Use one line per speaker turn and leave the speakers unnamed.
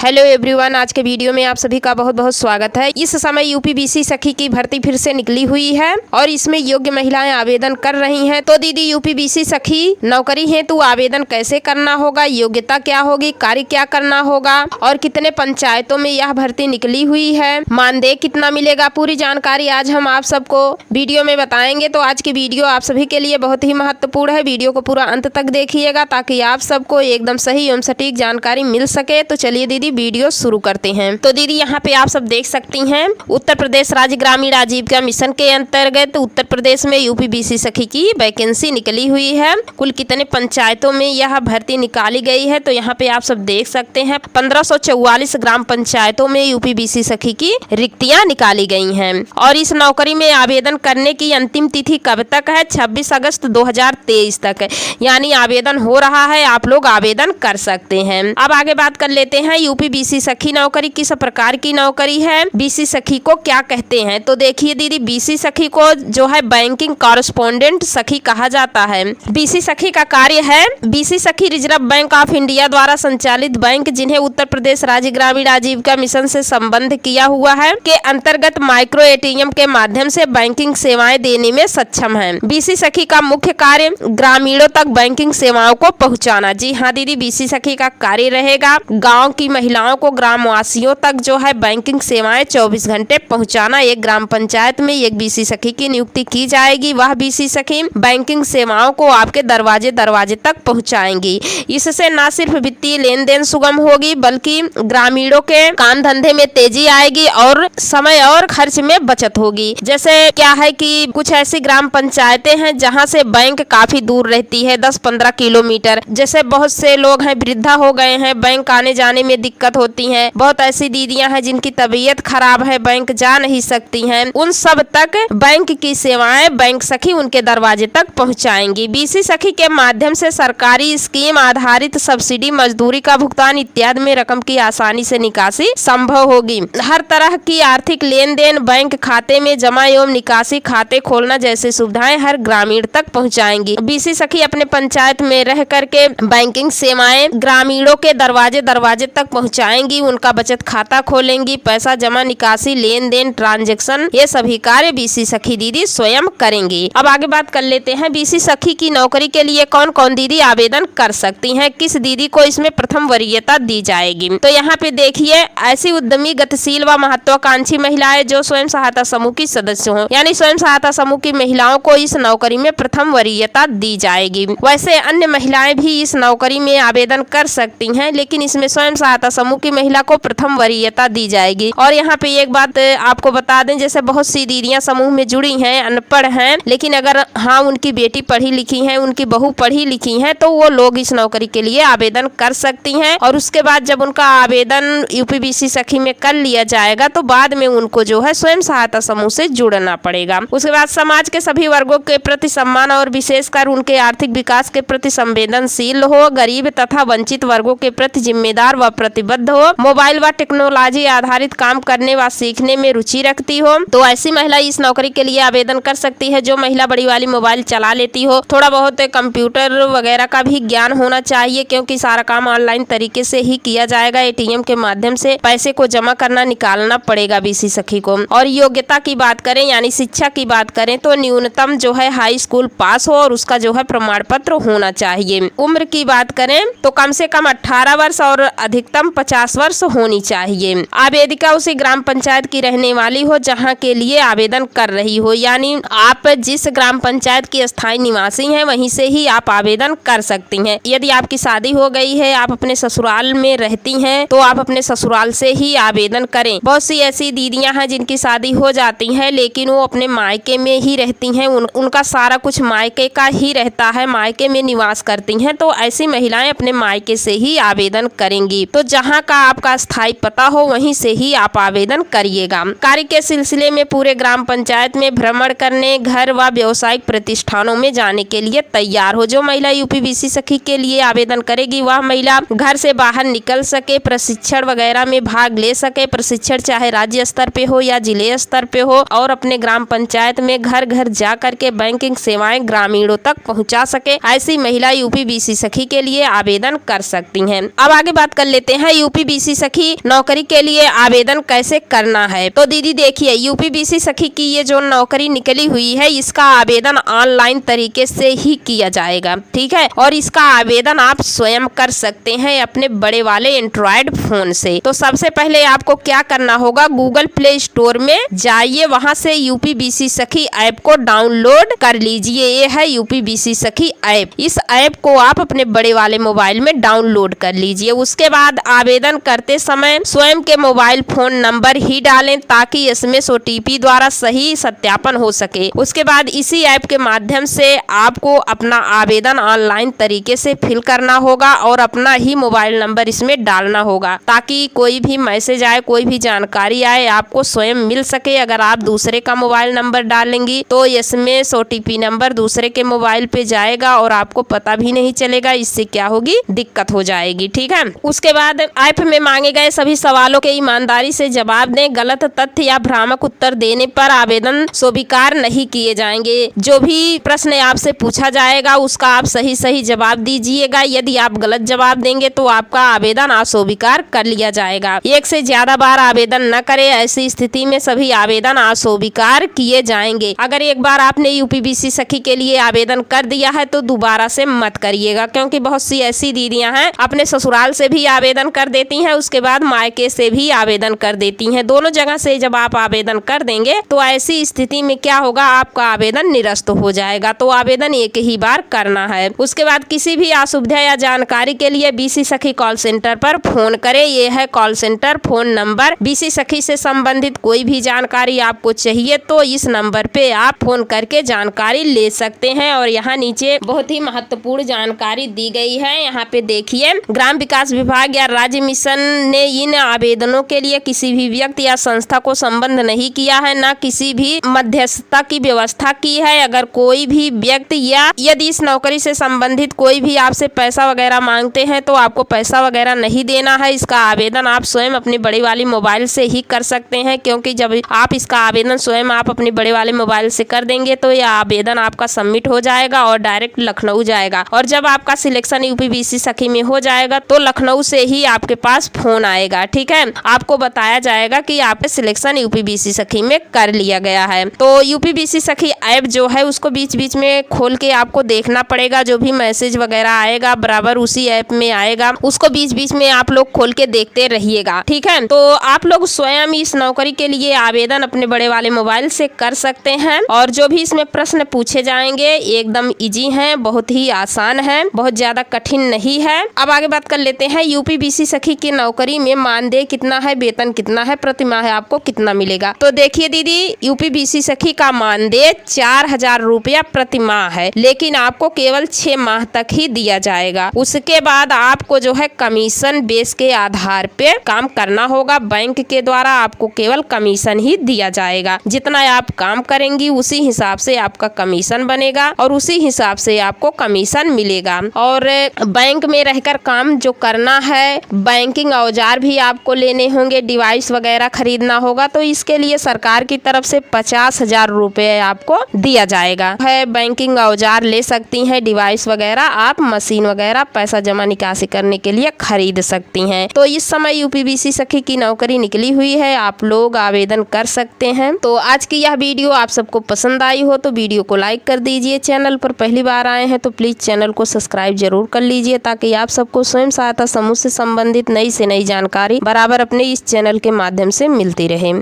Hello everyone, आज के video में आप सभी का बहुत बहुत स्वागत है। इस समय यूपीबीसी सखी की भर्ती फिर से निकली हुई है और इसमें योग्य महिलाएं आवेदन कर रही हैं। तो दीदी, यूपीबीसी सखी नौकरी हेतु आवेदन कैसे करना होगा, योग्यता क्या होगी, कार्य क्या करना होगा और कितने पंचायतों में यह भर्ती निकली हुई है, मानदेय कितना मिलेगा, पूरी जानकारी आज हम आप सबको वीडियो में बताएंगे। तो आज की वीडियो आप सभी के लिए बहुत ही महत्वपूर्ण है। वीडियो को पूरा अंत तक देखिएगा ताकि आप सबको एकदम सही एवं सटीक जानकारी मिल सके। तो चलिए दीदी, वीडियो शुरू करते हैं। तो दीदी, यहाँ पे आप सब देख सकती हैं, उत्तर प्रदेश राज्य ग्रामीण आजीविका मिशन के अंतर्गत उत्तर प्रदेश में यूपीबीसी सखी की वैकेंसी निकली हुई है। कुल कितने पंचायतों में यह भर्ती निकाली गई है, तो यहाँ पे आप सब देख सकते हैं 1544 ग्राम पंचायतों में यूपीबीसी सखी की रिक्तियां निकाली गई हैं। और इस नौकरी में आवेदन करने की अंतिम तिथि कब तक है? 26 अगस्त 2023 तक, यानी आवेदन हो रहा है, आप लोग आवेदन कर सकते हैं। अब आगे बात कर लेते हैं, यूपीबीसी सखी नौकरी किस प्रकार की नौकरी है, बीसी सखी को क्या कहते हैं। तो देखिए दीदी, बीसी सखी को जो है बैंकिंग कॉरेस्पोंडेंट सखी कहा जाता है। बीसी सखी का कार्य है, बीसी सखी रिजर्व बैंक ऑफ इंडिया द्वारा संचालित बैंक जिन्हें उत्तर प्रदेश राज्य ग्रामीण आजीविका मिशन से संबंध किया हुआ है के अंतर्गत माइक्रो एटीएम के माध्यम से बैंकिंग सेवाएं देने में सक्षम है। बीसी सखी का मुख्य कार्य ग्रामीणों तक बैंकिंग सेवाओं को पहुंचाना। जी हाँ दीदी, बीसी सखी का कार्य रहेगा गांव की महिलाओं को ग्रामवासियों तक जो है बैंकिंग सेवाएं 24 घंटे पहुंचाना। एक ग्राम पंचायत में एक बीसी सखी की नियुक्ति की जाएगी। वह बीसी सखी बैंकिंग सेवाओं को आपके दरवाजे दरवाजे तक पहुंचाएंगी। इससे न सिर्फ वित्तीय लेन देन सुगम होगी बल्कि ग्रामीणों के काम धंधे में तेजी आएगी और समय और खर्च में बचत होगी। जैसे क्या है कि कुछ ऐसी ग्राम पंचायतें हैं जहाँ से बैंक काफी दूर रहती है, 10-15 किलोमीटर। जैसे बहुत से लोग हैं, वृद्धा हो गए हैं, बैंक आने जाने में दिक्कत होती है। बहुत ऐसी दीदियां हैं जिनकी तबीयत खराब है, बैंक जा नहीं सकती हैं। उन सब तक बैंक की सेवाएं बैंक सखी उनके दरवाजे तक पहुंचाएंगी। बीसी सखी के माध्यम से सरकारी स्कीम आधारित सब्सिडी, मजदूरी का भुगतान इत्यादि में रकम की आसानी से निकासी संभव होगी। हर तरह की आर्थिक लेन देन, बैंक खाते में जमा एवं निकासी, खाते खोलना जैसी सुविधाएं हर ग्रामीण तक पहुँचाएंगी। बीसी सखी अपने पंचायत में रह करके बैंकिंग सेवाएं ग्रामीणों के दरवाजे दरवाजे तक पहुंचाएंगी। उनका बचत खाता खोलेंगी, पैसा जमा निकासी, लेन देन, ट्रांजैक्शन, ये सभी कार्य बीसी सखी दीदी स्वयं करेंगी। अब आगे बात कर लेते हैं, बीसी सखी की नौकरी के लिए कौन कौन दीदी आवेदन कर सकती हैं, किस दीदी को इसमें प्रथम वरीयता दी जाएगी। तो यहाँ पे देखिए, ऐसी उद्यमी, गतिशील व महत्वाकांक्षी महिलाएं जो स्वयं सहायता समूह की सदस्य हों, यानी स्वयं सहायता समूह की महिलाओं को इस नौकरी में प्रथम वरीयता दी जाएगी। वैसे अन्य महिलाएं भी इस नौकरी में आवेदन कर सकती हैं, लेकिन इसमें स्वयं सहायता समूह की महिला को प्रथम वरीयता दी जाएगी। और यहाँ पे एक बात आपको बता दें, जैसे बहुत सी दीदियां समूह में जुड़ी हैं, अनपढ़ हैं, लेकिन अगर हाँ उनकी बेटी पढ़ी लिखी है, उनकी बहू पढ़ी लिखी है, तो वो लोग इस नौकरी के लिए आवेदन कर सकती हैं। और उसके बाद जब उनका आवेदन यूपीबीसी सखी में कर लिया जाएगा तो बाद में उनको जो है स्वयं सहायता समूह से जुड़ना पड़ेगा। उसके बाद समाज के सभी वर्गों के प्रति सम्मान और विशेषकर उनके आर्थिक विकास के प्रति संवेदनशील हो, गरीब तथा वंचित वर्गों के प्रति जिम्मेदार व प्रतिबद्ध हो, मोबाइल व टेक्नोलॉजी आधारित काम करने व सीखने में रुचि रखती हो, तो ऐसी महिला इस नौकरी के लिए आवेदन कर सकती है। जो महिला बड़ी वाली मोबाइल चला लेती हो, थोड़ा बहुत कंप्यूटर वगैरह का भी ज्ञान होना चाहिए, क्योंकि सारा काम ऑनलाइन तरीके से ही किया जाएगा। एटीएम के माध्यम से पैसे को जमा करना निकालना पड़ेगा बीसी सखी को। और योग्यता की बात करें, यानी शिक्षा की बात करें, तो न्यूनतम जो है हाई स्कूल पास हो और उसका जो है प्रमाण पत्र होना चाहिए। उम्र की बात करें तो कम से कम 18 वर्ष और अधिकतम 50 वर्ष होनी चाहिए। आवेदिका उसी ग्राम पंचायत की रहने वाली हो जहां के लिए आवेदन कर रही हो, यानी आप जिस ग्राम पंचायत की स्थायी निवासी हैं वहीं से ही आप आवेदन कर सकती हैं। यदि आपकी शादी हो गई है, आप अपने ससुराल में रहती हैं, तो आप अपने ससुराल से ही आवेदन करें। बहुत सी ऐसी दीदियां हैं जिनकी शादी हो जाती है लेकिन वो अपने मायके में ही रहती हैं, उनका सारा कुछ मायके का ही रहता है, मायके में निवास करती हैं, तो ऐसी महिलाएं अपने मायके से ही आवेदन करेंगी। तो जहां का आपका स्थायी पता हो वहीं से ही आप आवेदन करिएगा। कार्य के सिलसिले में पूरे ग्राम पंचायत में भ्रमण करने, घर व व्यावसायिक प्रतिष्ठानों में जाने के लिए तैयार हो। जो महिला यूपीबीसी सखी के लिए आवेदन करेगी वह महिला घर से बाहर निकल सके, प्रशिक्षण वगैरह में भाग ले सके। प्रशिक्षण चाहे राज्य स्तर पे हो या जिले स्तर पे हो, और अपने ग्राम पंचायत में घर घर जा करके बैंकिंग सेवाएं ग्रामीणों तक पहुंचा सके। ऐसी महिला यूपीबीसी सखी के लिए आवेदन कर सकती हैं। अब आगे बात कर लेते हैं, है यूपीबीसी सखी नौकरी के लिए आवेदन कैसे करना है। तो दीदी देखिए, यूपीबीसी सखी की ये जो नौकरी निकली हुई है, इसका आवेदन ऑनलाइन तरीके से ही किया जाएगा, ठीक है। और इसका आवेदन आप स्वयं कर सकते हैं अपने बड़े वाले एंड्रॉयड फोन से। तो सबसे पहले आपको क्या करना होगा, गूगल प्ले स्टोर में जाइए, वहां से यूपीबीसी सखी ऐप को डाउनलोड कर लीजिए। ये है यूपीबीसी सखी ऐप। इस ऐप को आप अपने बड़े वाले मोबाइल में डाउनलोड कर लीजिए। उसके बाद आवेदन करते समय स्वयं के मोबाइल फोन नंबर ही डालें ताकि एसएमएस ओटीपी द्वारा सही सत्यापन हो सके। उसके बाद इसी ऐप के माध्यम से आपको अपना आवेदन ऑनलाइन तरीके से फिल करना होगा और अपना ही मोबाइल नंबर इसमें डालना होगा ताकि कोई भी मैसेज आए, कोई भी जानकारी आए, आपको स्वयं मिल सके। अगर आप दूसरे का मोबाइल नंबर डालेंगी तो एसएमएस ओटीपी नंबर दूसरे के मोबाइल पे जाएगा और आपको पता भी नहीं चलेगा। इससे क्या होगी, दिक्कत हो जाएगी, ठीक है। उसके बाद ऐप में मांगे गए सभी सवालों के ईमानदारी से जवाब दें। गलत तथ्य या भ्रामक उत्तर देने पर आवेदन स्वीकार नहीं किए जाएंगे। जो भी प्रश्न आपसे पूछा जाएगा उसका आप सही जवाब दीजिएगा। यदि आप गलत जवाब देंगे तो आपका आवेदन अस्वीकार कर लिया जाएगा। एक से ज्यादा बार आवेदन न करें, ऐसी स्थिति में सभी आवेदन अस्वीकार किए जाएंगे। अगर एक बार आपने यूपीबीसी सखी के लिए आवेदन कर दिया है तो दोबारा से मत करिएगा, क्योंकि बहुत सी ऐसी दीदियां हैं अपने ससुराल से भी आवेदन कर देती हैं, उसके बाद मायके से भी आवेदन कर देती हैं। दोनों जगह से जब आप आवेदन कर देंगे तो ऐसी स्थिति में क्या होगा, आपका आवेदन निरस्त हो जाएगा। तो आवेदन एक ही बार करना है। उसके बाद किसी भी असुविधा या जानकारी के लिए बीसी सखी कॉल सेंटर पर फोन करें। ये है call centre phone number. BC सखी से संबंधित कोई भी जानकारी आपको चाहिए तो इस नंबर पे आप फोन करके जानकारी ले सकते हैं। और यहाँ नीचे बहुत ही महत्वपूर्ण जानकारी दी गई है। यहाँ पे देखिए, ग्राम विकास विभाग या राज्य मिशन ने इन आवेदनों के लिए किसी भी व्यक्ति या संस्था को संबंध नहीं किया है, न किसी भी मध्यस्थता की व्यवस्था की है। अगर कोई भी व्यक्ति या यदि इस नौकरी से संबंधित कोई भी आपसे पैसा वगैरह मांगते हैं तो आपको पैसा वगैरह नहीं देना है। इसका आवेदन आप स्वयं अपनी बड़ी वाली मोबाइल से ही कर सकते हैं, क्योंकि जब आप इसका आवेदन स्वयं आप अपने बड़े वाले मोबाइल से कर देंगे तो यह आवेदन आपका सबमिट हो जाएगा और डायरेक्ट लखनऊ जाएगा। और जब आपका सिलेक्शन यूपीबीसी सखी में हो जाएगा तो लखनऊ से ही आपके पास फोन आएगा, ठीक है। आपको बताया जाएगा कि आपके सिलेक्शन यूपीबीसी सखी में कर लिया गया है। तो यूपीबीसी सखी ऐप जो है उसको बीच बीच में खोल के आपको देखना पड़ेगा। जो भी मैसेज वगैरह आएगा बराबर उसी ऐप में आएगा, उसको बीच बीच में आप लोग खोल के देखते रहिएगा, ठीक है। तो आप लोग स्वयं इस नौकरी के लिए आवेदन अपने बड़े वाले मोबाइल से कर सकते हैं। और जो भी इसमें प्रश्न पूछे जाएंगे एकदम इजी हैं, बहुत ही आसान है, बहुत ज्यादा कठिन नहीं है। अब आगे बात कर लेते हैं यूपीबीसी सखी की नौकरी में मानदेय कितना है, वेतन कितना है, प्रतिमाह आपको कितना मिलेगा। तो देखिए दीदी, यूपीबीसी सखी का मानदेय 4000 रुपया प्रतिमाह है, लेकिन आपको केवल 6 माह तक ही दिया जाएगा। उसके बाद आपको जो है कमीशन बेस के आधार पे काम करना होगा। बैंक के द्वारा आपको केवल कमीशन ही दिया जाएगा। जितना आप काम करेंगी उसी हिसाब से आपका कमीशन बनेगा और उसी हिसाब से आपको कमीशन मिलेगा। और बैंक में रहकर काम जो करना है, बैंकिंग औजार भी आपको लेने होंगे, डिवाइस वगैरह खरीदना होगा, तो इसके लिए सरकार की तरफ से 50,000 रुपए आपको दिया जाएगा। है बैंकिंग औजार ले सकती हैं, डिवाइस वगैरह आप मशीन वगैरह पैसा जमा निकासी करने के लिए खरीद सकती हैं। तो इस समय यूपीबीसी सखी की नौकरी निकली हुई है, आप लोग आवेदन कर सकते हैं। तो आज की यह वीडियो आप सबको पसंद आई हो तो वीडियो को लाइक कर दीजिए। चैनल पर पहली बार आए हैं तो प्लीज चैनल को सब्सक्राइब जरूर कर लीजिए, ताकि आप सबको स्वयं सहायता समूह से संबंधित नई से नई जानकारी बराबर अपने इस चैनल के माध्यम से मिलती रहे।